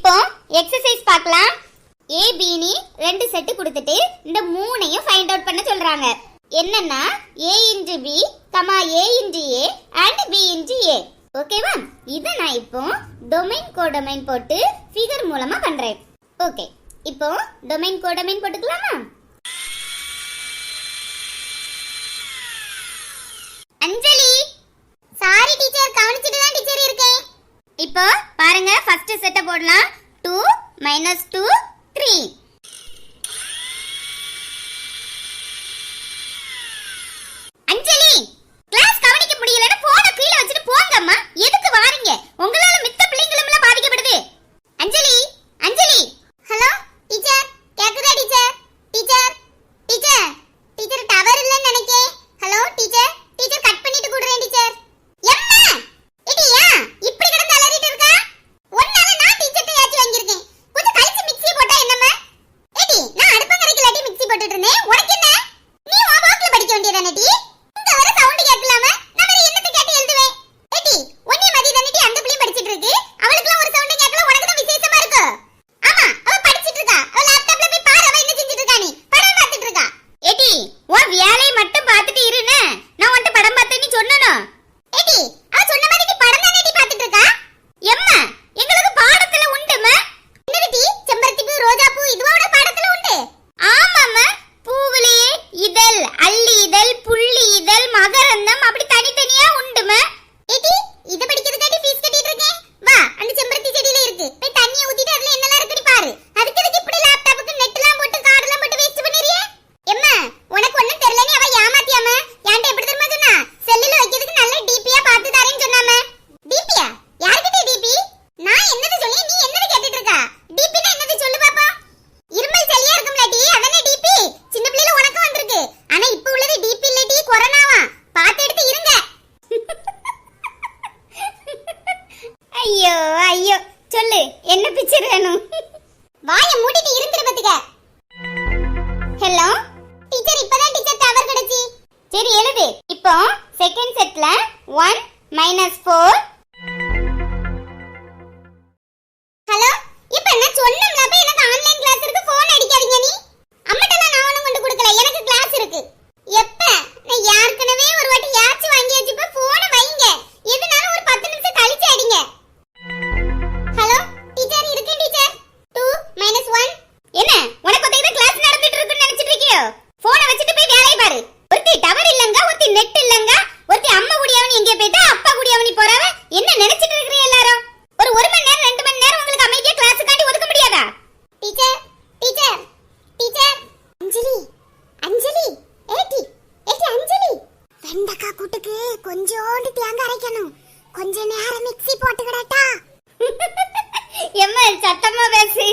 இப்போ எக்ஸசைஸ் பார்க்கலாம். ஏபினி ரெண்டு செட் கொடுத்துட்டு இந்த மூணையும் ஃபைண்ட் அவுட் பண்ண சொல்றாங்க. என்னன்னா a into b, a into a and b into a. ஓகேவா? இத நான் இப்போ டொமைன் கோடொமைன் போட்டு ஃபிகர் மூலமா பண்றேன். ஓகே, இப்போ டொமைன் கோடொமைன் போட்டுக்கலாமா? அஞ்சலி, சாரி டீச்சர், கவனிச்சிட்டு தான் டீச்சர் இருக்கேன். இப்போ பாருங்க, ஃபர்ஸ்ட் செட்ட போடலாம். 2 - 2 3. அஞ்சலி, கிளாஸ் கவனிக்க முடியலன்னா போன கீழே வச்சிட்டு போங்கம்மா. எதுக்கு வாரீங்க? உங்களால மித்த பிள்ளைகளும் பாதிக்கப்படுது. அஞ்சலி, அஞ்சலி. ஹலோ டீச்சர், கேக்குதா teacher? Teacher teacher teacher tower இல்லன்னு நினைக்கேன். ஹலோ டீச்சர், டீச்சர் கட் பண்ணிட்டு கூடுறேன் டீச்சர். எம்மா இடியா இப்படி கிடந்து அலறிட்டு இருக்கா? ஒன்னால நான் டீச்சர்ட்ட யாச்சி வாங்கியிருக்கேன். கொஞ்சம் கழிச்சு மிக்ஸி போட்டா என்னம்மா? ஏடி, நான் அடுப்பங்கரைக்கு லட்டி மிக்ஸி போட்டுட்டு இருந்தேன். உனக்கு என்ன? நீ வா வாக்குல படிக்க வேண்டியதானே டி? இந்த வர சவுண்ட் கேட்கலாமா? நான் வேற என்னத்தை கேட்டு எழுதுவேன்? ஏடி, ஒன்னே மதி தானே டி அந்த பிள்ளை படிச்சிட்டு இருக்கு. அவளுக்குலாம் ஒரு சவுண்ட் கேட்கல, உனக்கு தான் விசேஷமா இருக்கு. ஆமா, அவ படிச்சிட்டு இருக்கா. அவ லேப்டாப்ல போய் பாரு, அவ என்ன செஞ்சிட்டு இருக்கா. நீ படம் பார்த்துட்டு இருக்கா. ஏடி, உன் வேலையை மட்டும் பார்த்துட்டு இருனே. நான் உன்கிட்ட படம் பார்த்தேன்னு சொன்னனோ? ஏடி, அவ சொன்ன மாதிரி நீ படம் தானே டி பார்த்துட்டு இருக்கா? எம்மா, எங்களுக்கு பாடத்துல உண்டுமா? என்னது டி? செம்பருத்தி பூ, ரோஜா பூ இதுவோட பாடத்துல உண்டு. ஆமாம்மா, பூவிலேயே இதழ், அல்லி இதழ், புள்ளி இதழ், மகரந்தம் அப்படி தனித்தனியா உண்டுமா? ஏடி, இத படிக்கிறதுக்காண்டி ஃபீஸ் கட்டிட்டு இருக்கேன். வா, அந்த செம்பருத்தி செடியில இருக்கு. போய் தண்ணிய ஊத்திட்டு அதுல என்னலாம் இருக்குன்னு பாரு. அதுக்கு எதுக்கு இப்படி லேப்டாப்புக்கு நெட்லாம் போட்டு கார்டுலாம் போட்டு வேஸ்ட் பண்ணிறியே? எம்மா, உனக்கு ஒண்ணும் தெரியல, நீ அவ ஏமாத்தியாமா? ஏன்டா எப்படி தெரியுமா சொன்னா? செல்லுல வைக்கிறதுக்கு நல்ல டிபியா பார்த்து தரேன்னு சொன்னாமா. டிபியா? யார்கிட்ட டிபி? நான் என்னது சொல்லி நீ என்னது கேட்டிட்டு இருக்கா? டிபினா என்னது சொல்லு பாப்பா. இருமல் சரியா இருக்கும்லாடி, அதானே டிபி. சின்ன பிள்ளைல உனக்கு வந்திருக்கு. ஆனா இப்ப உள்ளது டிபி இல்லடி, கொரோனாவா. பார்த்து எடுத்து இருங்க. ஐயோ ஐயோ, சொல்லு, என்ன பிக்சர் வேணும்? வாயை மூடிட்டு இருந்துரு பாத்துக்க. ஹலோ டீச்சர், இப்பதான் டீச்சர் டவர் கிடைச்சி. சரி எழுது. இப்போ செகண்ட் செட்ல 1 - 4. ஹலோ, இப்போ நான் சொன்னேன்ல, அப்ப எனக்கு ஆன்லைன் கிளாஸ் இருக்கு, ஃபோன் அடிக்காதீங்க. நீ அம்மட்டலாம் நான் ஒண்ணும் கொண்டு கொடுக்கல, எனக்கு கிளாஸ் இருக்கு. எப்ப நான் ஏற்கனவே ஒரு வாட்டி யாச்சு வாங்கியாச்சு. இப்ப போனை வைங்க, எதுனாலும் ஒரு 10 நிமிஷம் கழிச்சு அடிங்க. ஹலோ டீச்சர், இருக்கேன் டீச்சர். 2 - 1. என்ன உனக்கு ஒத்தையில கிளாஸ் நடந்துட்டு இருக்குன்னு நினைச்சிட்டு இருக்கியோ? போனை வச்சிட்டு போய் வேலைய பாரு. ஒருத்தி டவர் இல்லங்க, ஒருத்தி நெட் இல்லங்க, ஒருத்தி அம்மா குடியாவனி எங்கே போயிட்டா, அப்பா குடியாவனி போறவ. என்ன நினைச்சிட்டு இருக்கீங்க எல்லாரும்? ஒரு 1 மணி நேரம் 2 மணி நேரம் உங்களுக்கு அமைதியா கிளாஸுக்காண்டி ஒதுக்க முடியாதா? Teacher teacher teacher. Anjali Anjali, ஏடி ஏடி அஞ்சலி, வெண்டைக்காய் கூட்டுக்கு கொஞ்சோண்டு தேங்காய் அரைக்கணும். கொஞ்ச நேரம் மிக்ஸி போட்டுக்கடட்டா? எம்மா சத்தமா பேசு.